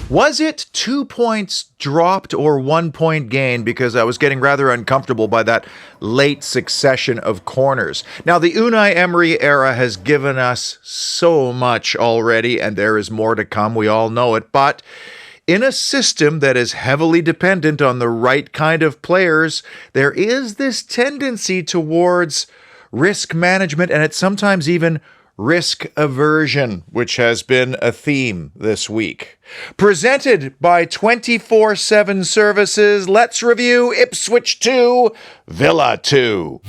Was it 2 points dropped or 1 point gain? Because I was getting rather uncomfortable by that late succession of corners. Now, the Unai Emery era has given us so much already, and there is more to come. We all know it. But in a system that is heavily dependent on the right kind of players, there is this tendency towards risk management, and it's sometimes even risk aversion, which has been a theme this week. Presented by 24/7 Services, let's review Ipswich 2, Villa 2.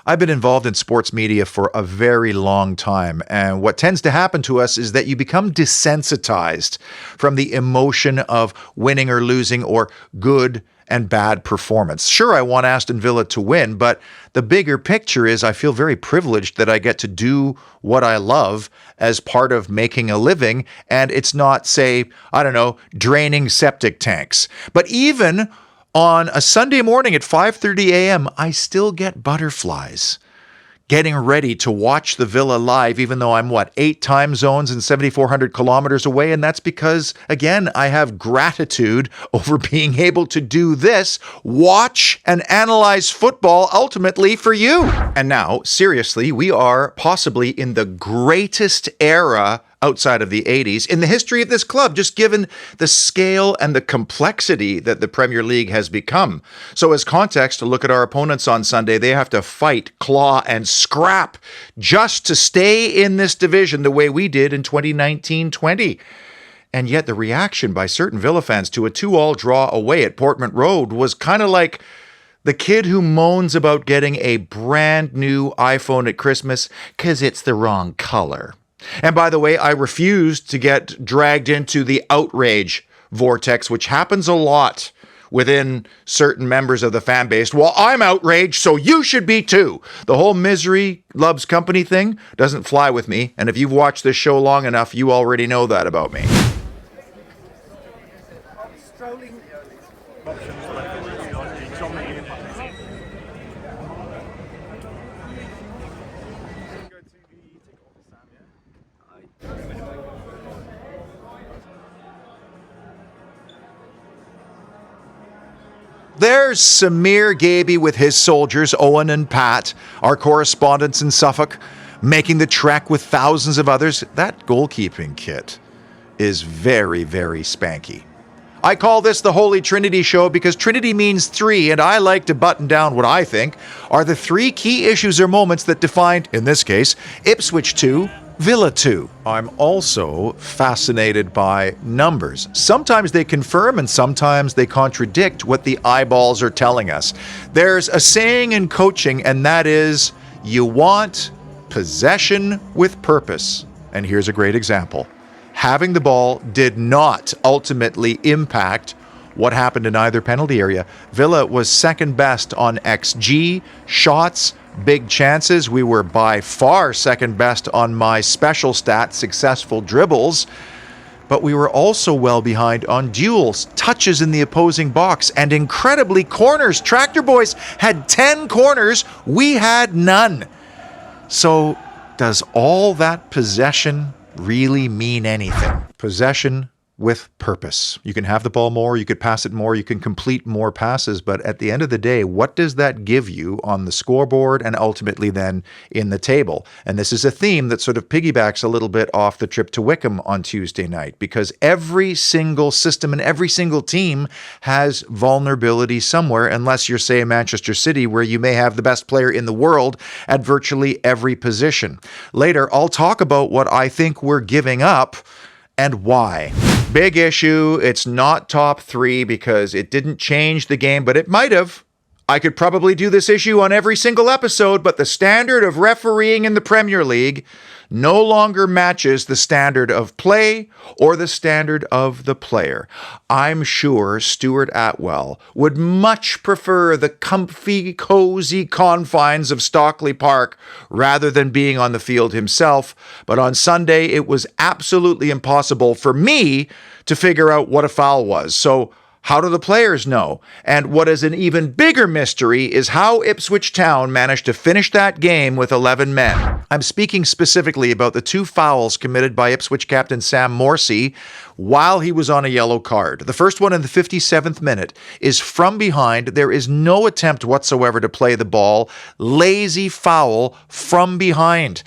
I've been involved in sports media for a very long time, and what tends to happen to us is that you become desensitized from the emotion of winning or losing or good and bad performance. Sure, I want Aston Villa to win, but the bigger picture is I feel very privileged that I get to do what I love as part of making a living, and it's not, say, draining septic tanks. But even on a Sunday morning at 5:30 a.m., I still get butterflies getting ready to watch the Villa live, even though I'm, 8 time zones and 7,400 kilometers away. And that's because, again, I have gratitude over being able to do this, watch and analyze football ultimately for you. And now, seriously, we are possibly in the greatest era outside of the 80s in the history of this club, just given the scale and the complexity that the Premier League has become. So as context, to look at our opponents on Sunday, they have to fight, claw, and scrap just to stay in this division the way we did in 2019-20. And yet the reaction by certain Villa fans to a 2-2 draw away at Portman Road was kind of like the kid who moans about getting a brand new iPhone at Christmas because it's the wrong color. And by the way, I refuse to get dragged into the outrage vortex, which happens a lot within certain members of the fan base. Well, I'm outraged, so you should be too. The whole misery loves company thing doesn't fly with me. And if you've watched this show long enough, you already know that about me. There's Samir Gaby with his soldiers, Owen and Pat, our correspondents in Suffolk, making the trek with thousands of others. That goalkeeping kit is very, very spanky. I call this the Holy Trinity Show because Trinity means three, and I like to button down what I think are the three key issues or moments that defined, in this case, Ipswich 2, Villa 2. I'm also fascinated by numbers. Sometimes they confirm and sometimes they contradict what the eyeballs are telling us. There's a saying in coaching, and that is, you want possession with purpose. And here's a great example. Having the ball did not ultimately impact what happened in either penalty area. Villa was second best on XG, shots, big chances. We were by far second best on my special stat, successful dribbles. But we were also well behind on duels, touches in the opposing box, and incredibly corners. Tractor Boys had 10 corners. We had none. So does all that possession really mean anything? Possession with purpose. You can have the ball more, you could pass it more, you can complete more passes, but at the end of the day, what does that give you on the scoreboard and ultimately then in the table? And this is a theme that sort of piggybacks a little bit off the trip to Wickham on Tuesday night, because every single system and every single team has vulnerability somewhere, unless you're, say, Manchester City, where you may have the best player in the world at virtually every position. Later, I'll talk about what I think we're giving up and why. Big issue. It's not top three because it didn't change the game, but it might have. I could probably do this issue on every single episode, but the standard of refereeing in the Premier League no longer matches the standard of play or the standard of the player. I'm sure Stuart Atwell would much prefer the comfy, cozy confines of Stockley Park rather than being on the field himself, but on Sunday it was absolutely impossible for me to figure out what a foul was. So how do the players know? And what is an even bigger mystery is how Ipswich Town managed to finish that game with 11 men. I'm speaking specifically about the 2 fouls committed by Ipswich captain Sam Morsy while he was on a yellow card. The first one in the 57th minute is from behind. There is no attempt whatsoever to play the ball. Lazy foul from behind.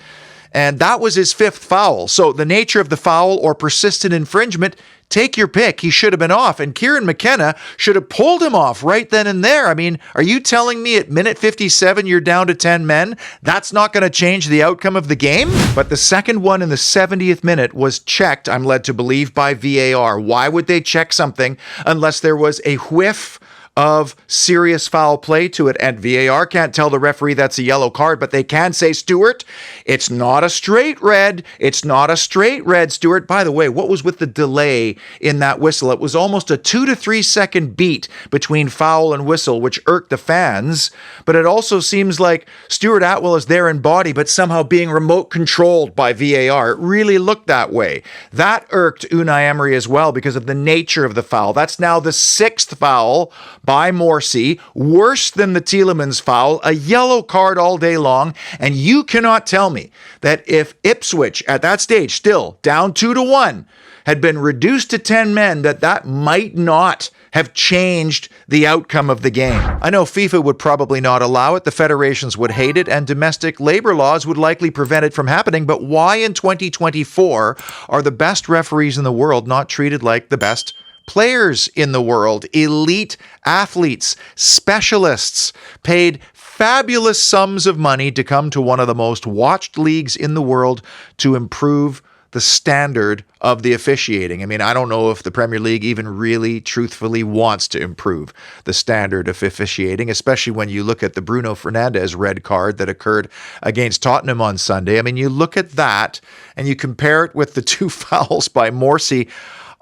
And that was his 5th foul. So the nature of the foul or persistent infringement, take your pick. He should have been off. And Kieran McKenna should have pulled him off right then and there. I mean, are you telling me at minute 57 you're down to 10 men? That's not going to change the outcome of the game? But the second one in the 70th minute was checked, I'm led to believe, by VAR. Why would they check something unless there was a whiff of serious foul play to it? And VAR can't tell the referee that's a yellow card, but they can say, Stuart, it's not a straight red. It's not a straight red, Stuart. By the way, what was with the delay in that whistle? It was almost a 2 to 3 second beat between foul and whistle, which irked the fans. But it also seems like Stuart Atwell is there in body, but somehow being remote controlled by VAR. It really looked that way. That irked Unai Emery as well because of the nature of the foul. That's now the 6th foul by Morsy, worse than the Tielemans foul, a yellow card all day long. And you cannot tell me that if Ipswich at that stage, still down 2-1, had been reduced to 10 men, that might not have changed the outcome of the game. I know FIFA would probably not allow it, the federations would hate it, and domestic labor laws would likely prevent it from happening, but why in 2024 are the best referees in the world not treated like the best players in the world? Elite athletes, specialists, paid fabulous sums of money to come to one of the most watched leagues in the world to improve the standard of the officiating. I mean, I don't know if the Premier League even really truthfully wants to improve the standard of officiating, especially when you look at the Bruno Fernandes red card that occurred against Tottenham on Sunday. I mean, you look at that and you compare it with the 2 fouls by Morsy.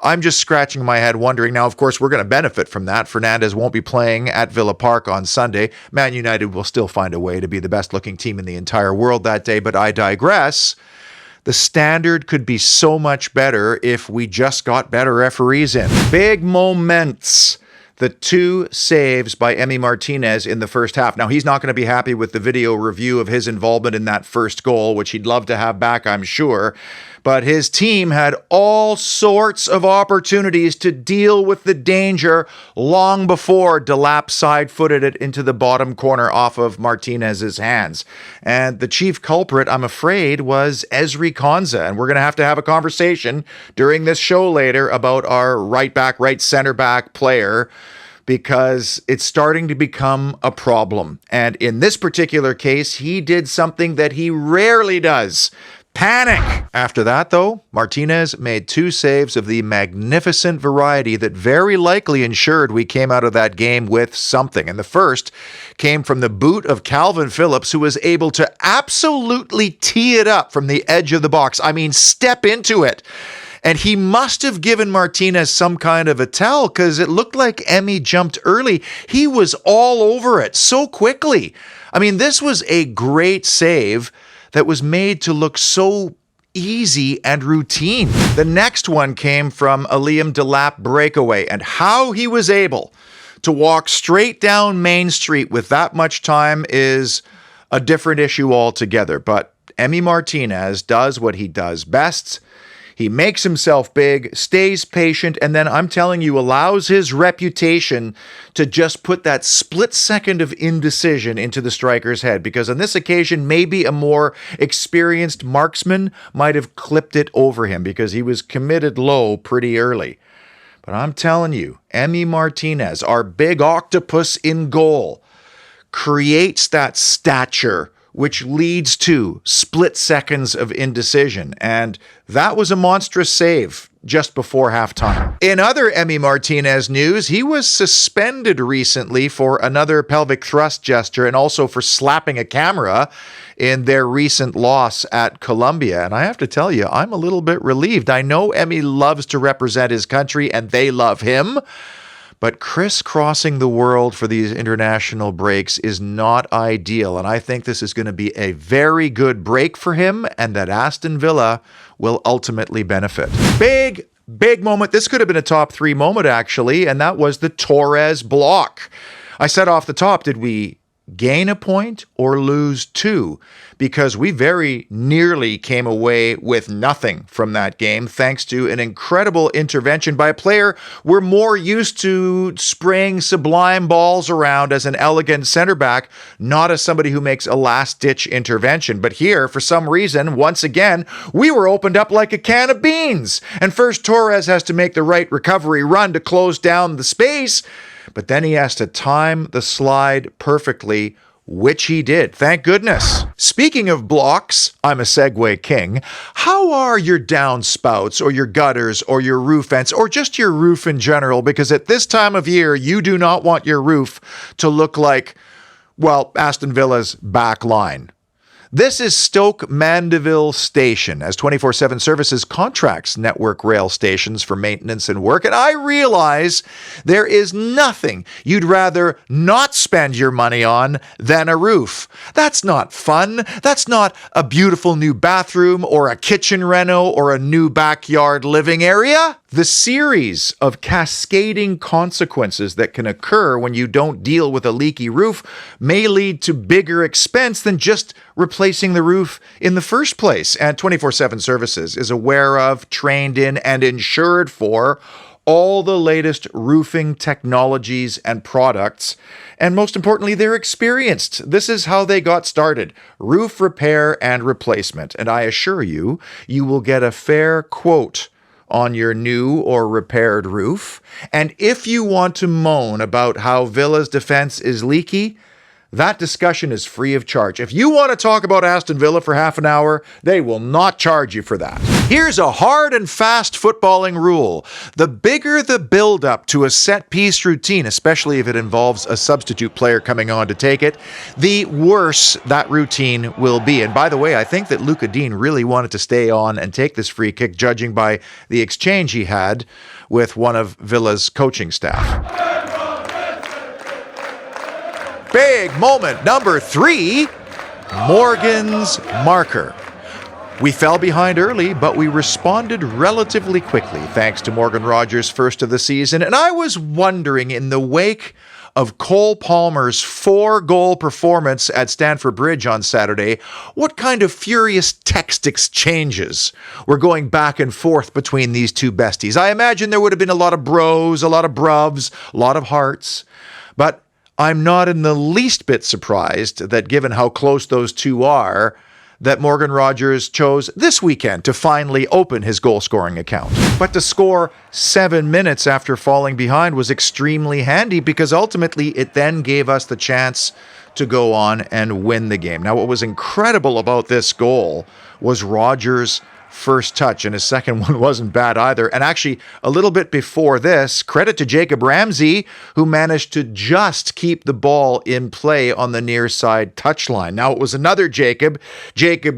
I'm just scratching my head wondering. Now, of course, we're going to benefit from that. Fernandes won't be playing at Villa Park on Sunday. Man United will still find a way to be the best-looking team in the entire world that day, but I digress. The standard could be so much better if we just got better referees in. Big moments. The 2 saves by Emi Martinez in the first half. Now, he's not going to be happy with the video review of his involvement in that first goal, which he'd love to have back, I'm sure. But his team had all sorts of opportunities to deal with the danger long before Delap side-footed it into the bottom corner off of Martinez's hands. And the chief culprit, I'm afraid, was Ezri Konsa. And we're going to have a conversation during this show later about our right back, right center back player, because it's starting to become a problem. And in this particular case, he did something that he rarely does. Panic! After that, though, Martinez made 2 saves of the magnificent variety that very likely ensured we came out of that game with something. And the first came from the boot of Calvin Phillips, who was able to absolutely tee it up from the edge of the box. I mean, step into it. And he must have given Martinez some kind of a tell because it looked like Emi jumped early. He was all over it so quickly. I mean, this was a great save that was made to look so easy and routine. The next one came from a Liam Delap breakaway, and how he was able to walk straight down Main Street with that much time is a different issue altogether. But Emi Martinez does what he does best. He makes himself big, stays patient, and then, I'm telling you, allows his reputation to just put that split second of indecision into the striker's head. Because on this occasion, maybe a more experienced marksman might have clipped it over him because he was committed low pretty early. But I'm telling you, Emi Martinez, our big octopus in goal, creates that stature which leads to split seconds of indecision. And that was a monstrous save just before halftime. In other Emi Martinez news, he was suspended recently for another pelvic thrust gesture and also for slapping a camera in their recent loss at Colombia. And I have to tell you, I'm a little bit relieved. I know Emi loves to represent his country and they love him, but crisscrossing the world for these international breaks is not ideal. And I think this is going to be a very good break for him and that Aston Villa will ultimately benefit. Big moment. This could have been a top 3 moment, actually, and that was the Torres block. I said off the top, did we gain a point or lose 2? Because we very nearly came away with nothing from that game, thanks to an incredible intervention by a player we're more used to spraying sublime balls around as an elegant center back, not as somebody who makes a last-ditch intervention. But here, for some reason, once again, we were opened up like a can of beans. And first, Torres has to make the right recovery run to close down the space, but then he has to time the slide perfectly, which he did. Thank goodness. Speaking of blocks, I'm a segue king. How are your downspouts or your gutters or your roof vents or just your roof in general? Because at this time of year, you do not want your roof to look like, well, Aston Villa's back line. This is Stoke Mandeville Station, as 24/7 Services contracts network rail stations for maintenance and work. And I realize there is nothing you'd rather not spend your money on than a roof. That's not fun. That's not a beautiful new bathroom or a kitchen reno or a new backyard living area. The series of cascading consequences that can occur when you don't deal with a leaky roof may lead to bigger expense than just replacing the roof in the first place. And 24/7 Services is aware of, trained in, and insured for all the latest roofing technologies and products. And most importantly, they're experienced. This is how they got started: roof repair and replacement. And I assure you, you will get a fair quote on your new or repaired roof. And if you want to moan about how Villa's defense is leaky, that discussion is free of charge. If you want to talk about Aston Villa for half an hour, they will not charge you for that. Here's a hard and fast footballing rule. The bigger the build-up to a set-piece routine, especially if it involves a substitute player coming on to take it, the worse that routine will be. And by the way, I think that Luca Dean really wanted to stay on and take this free kick, judging by the exchange he had with one of Villa's coaching staff. Big moment number 3, Morgan's marker. We fell behind early, but we responded relatively quickly thanks to Morgan Rogers' first of the season. And I was wondering, in the wake of Cole Palmer's 4-goal performance at Stamford Bridge on Saturday, what kind of furious text exchanges were going back and forth between these two besties. I imagine there would have been a lot of bros, a lot of bruvs, a lot of hearts, but I'm not in the least bit surprised that, given how close those two are, that Morgan Rogers chose this weekend to finally open his goal-scoring account. But to score 7 minutes after falling behind was extremely handy, because ultimately it then gave us the chance to go on and win the game. Now, what was incredible about this goal was Rogers' first touch, and his second one wasn't bad either. And actually, a little bit before this, credit to Jacob Ramsey, who managed to just keep the ball in play on the near side touchline. Now, it was another Jacob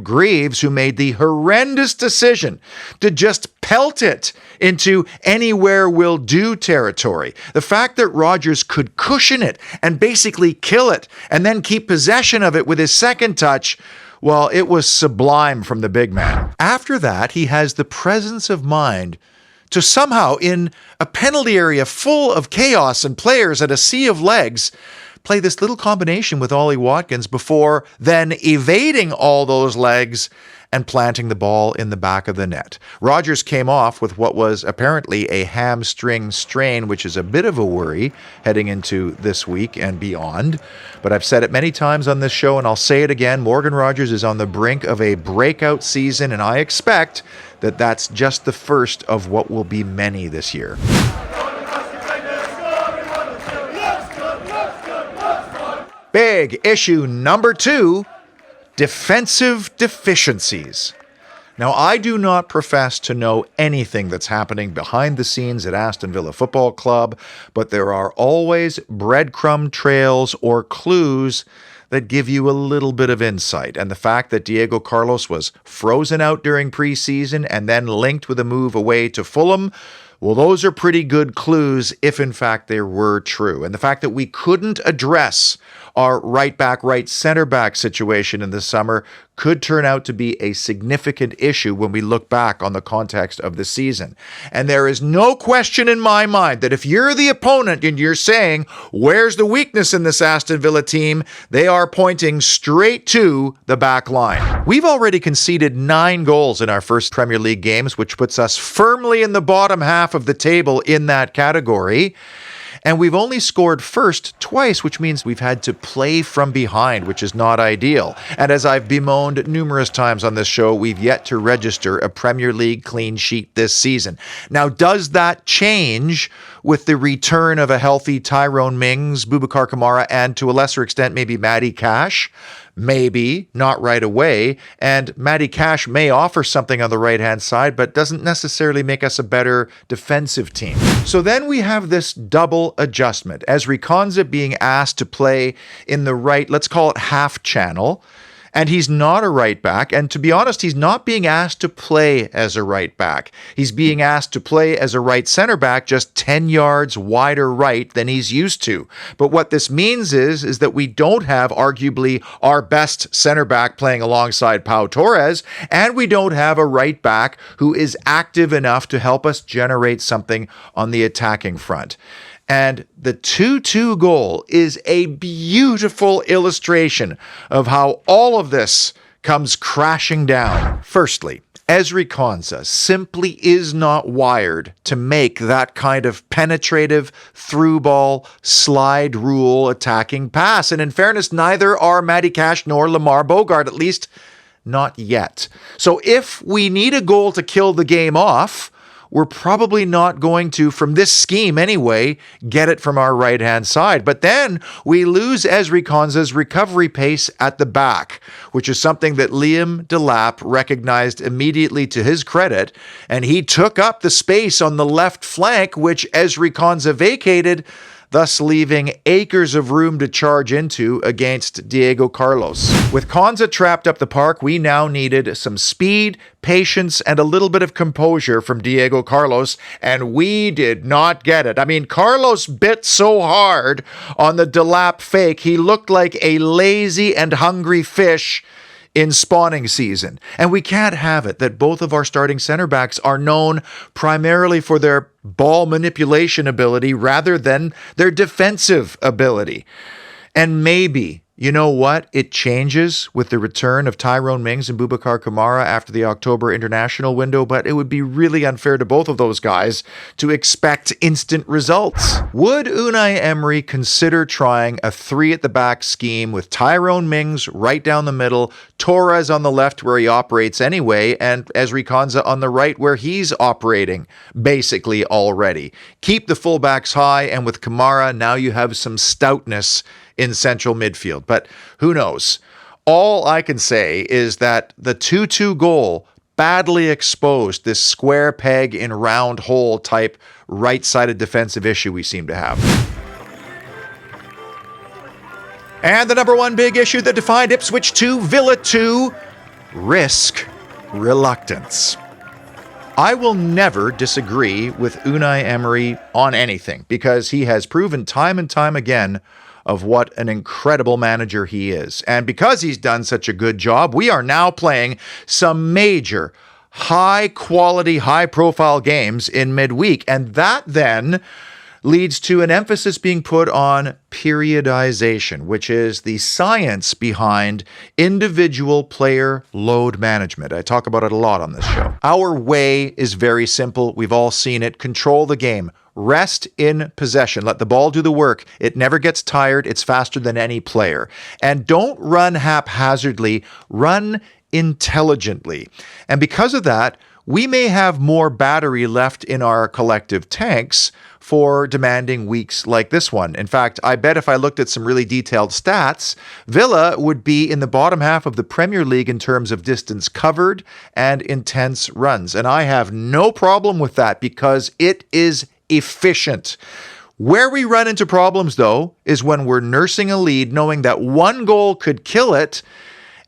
Greaves, who made the horrendous decision to just pelt it into anywhere will do territory. The fact that Rogers could cushion it and basically kill it and then keep possession of it with his second touch, well, it was sublime from the big man. After that, he has the presence of mind to somehow, in a penalty area full of chaos and players at a sea of legs, play this little combination with Ollie Watkins before then evading all those legs and planting the ball in the back of the net. Rogers came off with what was apparently a hamstring strain, which is a bit of a worry heading into this week and beyond. But I've said it many times on this show, and I'll say it again, Morgan Rogers is on the brink of a breakout season, and I expect that that's just the first of what will be many this year. Big issue number 2, defensive deficiencies. Now, I do not profess to know anything that's happening behind the scenes at Aston Villa Football Club, but there are always breadcrumb trails or clues that give you a little bit of insight. And the fact that Diego Carlos was frozen out during preseason and then linked with a move away to Fulham, well, those are pretty good clues if in fact they were true. And the fact that we couldn't address our right back, right center back situation in the summer could turn out to be a significant issue when we look back on the context of the season. And there is no question in my mind that if you're the opponent and you're saying, where's the weakness in this Aston Villa team? They are pointing straight to the back line. We've already conceded 9 goals in our first Premier League games, which puts us firmly in the bottom half of the table in that category. And we've only scored first twice, which means we've had to play from behind, which is not ideal. And as I've bemoaned numerous times on this show, we've yet to register a Premier League clean sheet this season. Now, does that change with the return of a healthy Tyrone Mings, Boubacar Kamara, and to a lesser extent, maybe Matty Cash? Maybe, not right away. And Matty Cash may offer something on the right-hand side, but doesn't necessarily make us a better defensive team. So then we have this double adjustment. Ezri Konsa being asked to play in the right, let's call it half channel, and he's not a right back. And to be honest, he's not being asked to play as a right back. He's being asked to play as a right center back, just 10 yards wider right than he's used to. But what this means is that we don't have arguably our best center back playing alongside Pau Torres, and we don't have a right back who is active enough to help us generate something on the attacking front. And the 2-2 goal is a beautiful illustration of how all of this comes crashing down. Firstly, Ezri Konsa simply is not wired to make that kind of penetrative through ball, slide rule attacking pass. And in fairness, neither are Matty Cash nor Lamar Bogart, at least not yet. So if we need a goal to kill the game off, we're probably not going to, from this scheme anyway, get it from our right-hand side. But then we lose Ezri Konsa's recovery pace at the back, which is something that Liam Delap recognized immediately to his credit, and he took up the space on the left flank, which Ezri Konsa vacated, thus leaving acres of room to charge into against Diego Carlos. With Konsa trapped up the park, we now needed some speed, patience, and a little bit of composure from Diego Carlos, and we did not get it. I mean, Carlos bit so hard on the Delap fake, he looked like a lazy and hungry fish in spawning season. And we can't have it that both of our starting center backs are known primarily for their ball manipulation ability rather than their defensive ability. And maybe, you know what? It changes with the return of Tyrone Mings and Boubacar Kamara after the October international window, but it would be really unfair to both of those guys to expect instant results. Would Unai Emery consider trying a 3-at-the-back scheme with Tyrone Mings right down the middle, Torres on the left where he operates anyway, and Ezri Konsa on the right where he's operating basically already? Keep the fullbacks high, and with Kamara, now you have some stoutness in central midfield. But who knows? All I can say is that the 2-2 goal badly exposed this square peg in round hole type right-sided defensive issue we seem to have. And the number one big issue that defined Ipswich 2, Villa 2, risk reluctance. I will never disagree with Unai Emery on anything because he has proven time and time again of what an incredible manager he is. And because he's done such a good job, we are now playing some major, high-quality, high-profile games in midweek. And that then leads to an emphasis being put on periodization, which is the science behind individual player load management. I talk about it a lot on this show. Our way is very simple. We've all seen it. Control the game. Rest in possession. Let the ball do the work. It never gets tired. It's faster than any player. And don't run haphazardly. Run intelligently. And because of that, we may have more battery left in our collective tanks for demanding weeks like this one. In fact, I bet if I looked at some really detailed stats, Villa would be in the bottom half of the Premier League in terms of distance covered and intense runs. And I have no problem with that because it is efficient. Where we run into problems, though, is when we're nursing a lead, knowing that one goal could kill it,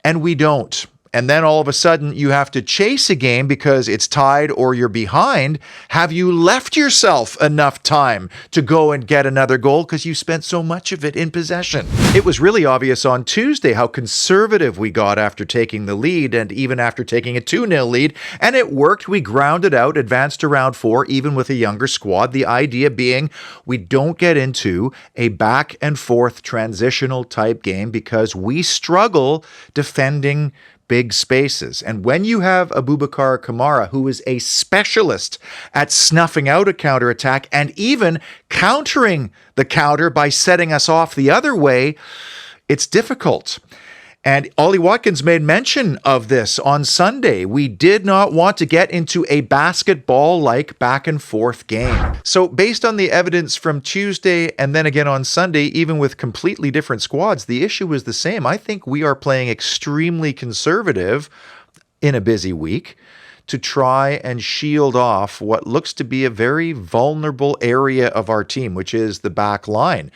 and we don't. And then all of a sudden you have to chase a game because it's tied or you're behind. Have you left yourself enough time to go and get another goal because you spent so much of it in possession? It was really obvious on Tuesday how conservative we got after taking the lead and even after taking a 2-0 lead. And it worked. We grounded out, advanced to round 4, even with a younger squad. The idea being we don't get into a back and forth transitional type game because we struggle defending big spaces. And when you have Aboubakar Kamara, who is a specialist at snuffing out a counterattack and even countering the counter by setting us off the other way, it's difficult. And Ollie Watkins made mention of this on Sunday. We did not want to get into a basketball-like back-and-forth game. So based on the evidence from Tuesday and then again on Sunday, even with completely different squads, the issue was the same. I think we are playing extremely conservative in a busy week to try and shield off what looks to be a very vulnerable area of our team, which is the back line.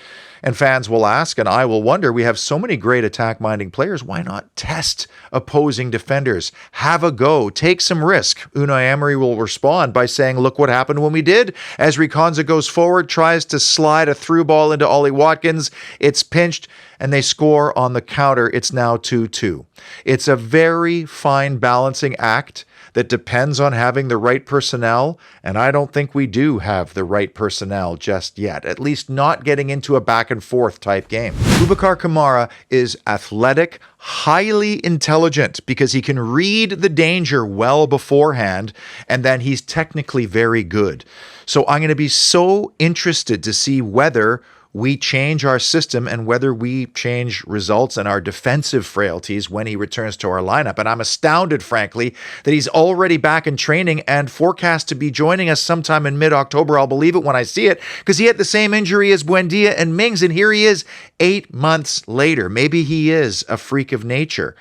And fans will ask, and I will wonder, we have so many great attack-minding players, why not test opposing defenders? Have a go, take some risk. Unai Emery will respond by saying, look what happened when we did. As Konsa goes forward, tries to slide a through ball into Ollie Watkins, it's pinched, and they score on the counter. It's now 2-2. It's a very fine balancing act that depends on having the right personnel, and I don't think we do have the right personnel just yet, at least not getting into a back-and-forth type game. Aboubakar Kamara is athletic, highly intelligent because he can read the danger well beforehand, and then he's technically very good. So I'm going to be so interested to see whether we change our system and whether we change results and our defensive frailties when he returns to our lineup. And I'm astounded, frankly, that he's already back in training and forecast to be joining us sometime in mid-October. I'll believe it when I see it because he had the same injury as Buendia and Mings, and here he is 8 months later. Maybe he is a freak of nature,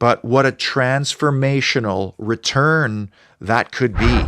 but what a transformational return that could be.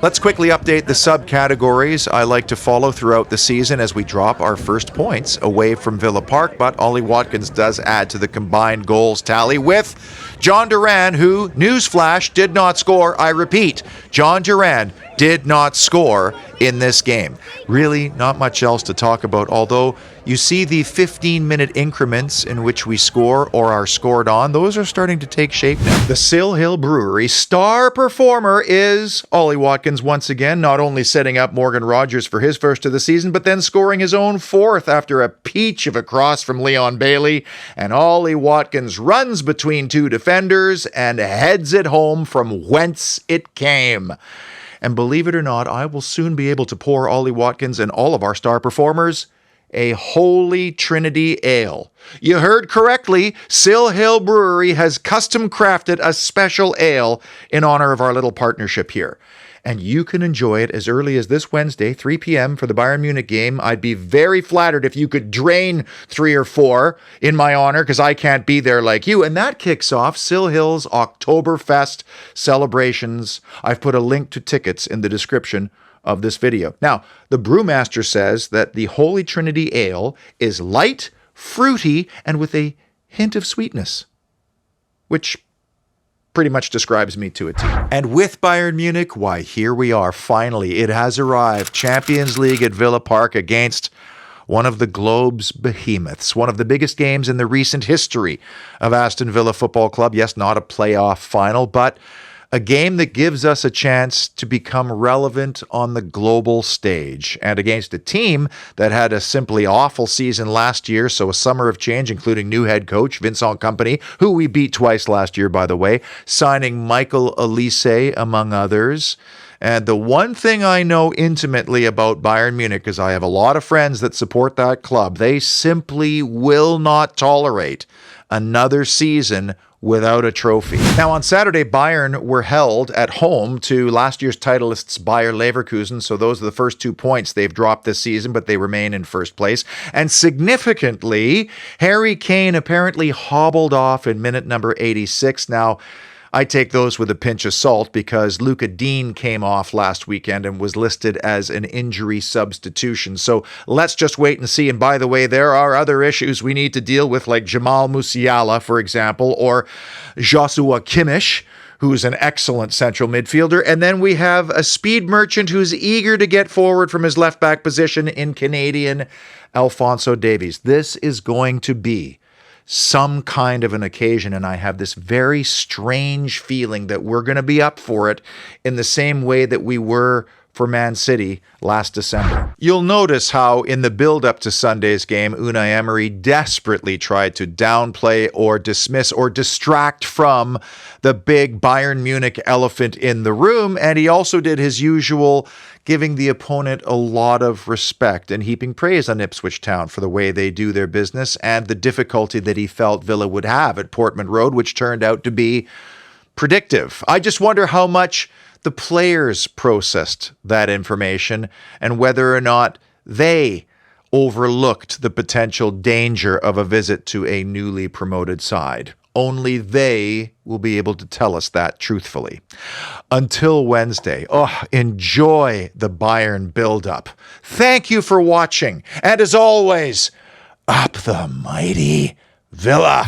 Let's quickly update the subcategories I like to follow throughout the season as we drop our first points away from Villa Park, but Ollie Watkins does add to the combined goals tally with John Duran, who, newsflash, did not score. I repeat, John Duran did not score in this game. Really, not much else to talk about, although you see the 15-minute increments in which we score or are scored on. Those are starting to take shape now. The Sill Hill Brewery star performer is Ollie Watkins once again, not only setting up Morgan Rogers for his first of the season, but then scoring his own fourth after a peach of a cross from Leon Bailey. And Ollie Watkins runs between two defenders and heads it home from whence it came. And believe it or not, I will soon be able to pour Ollie Watkins and all of our star performers a Holy Trinity Ale. You heard correctly, Sill Hill Brewery has custom crafted a special ale in honor of our little partnership here. And you can enjoy it as early as this Wednesday, 3 p.m. for the Bayern Munich game. I'd be very flattered if you could drain 3 or 4 in my honor, because I can't be there like you. And that kicks off Sill Hill's Oktoberfest celebrations. I've put a link to tickets in the description of this video. Now, the brewmaster says that the Holy Trinity Ale is light, fruity, and with a hint of sweetness, which pretty much describes me to a T. And with Bayern Munich, why, here we are, finally. It has arrived. Champions League at Villa Park against one of the globe's behemoths, one of the biggest games in the recent history of Aston Villa Football Club. Yes, not a playoff final, but a game that gives us a chance to become relevant on the global stage, and against a team that had a simply awful season last year, so a summer of change, including new head coach Vincent Kompany, who we beat twice last year, by the way, signing Michael Olise, among others. And the one thing I know intimately about Bayern Munich, because I have a lot of friends that support that club, they simply will not tolerate another season without a trophy. Now, on Saturday, Bayern were held at home to last year's titleists Bayer Leverkusen, so those are the first 2 points they've dropped this season, but they remain in first place. And significantly, Harry Kane apparently hobbled off in minute number 86. Now, I take those with a pinch of salt because Luca Dean came off last weekend and was listed as an injury substitution. So let's just wait and see. And by the way, there are other issues we need to deal with, like Jamal Musiala, for example, or Joshua Kimmich, who's an excellent central midfielder. And then we have a speed merchant who's eager to get forward from his left back position in Canadian Alphonso Davies. This is going to be some kind of an occasion, and I have this very strange feeling that we're going to be up for it in the same way that we were for Man City last December. You'll notice how in the build-up to Sunday's game, Unai Emery desperately tried to downplay or dismiss or distract from the big Bayern Munich elephant in the room, and he also did his usual giving the opponent a lot of respect and heaping praise on Ipswich Town for the way they do their business and the difficulty that he felt Villa would have at Portman Road, which turned out to be predictive. I just wonder how much the players processed that information and whether or not they overlooked the potential danger of a visit to a newly promoted side. Only they will be able to tell us that truthfully. Until Wednesday, enjoy the Bayern build-up. Thank you for watching. And as always, up the mighty Villa.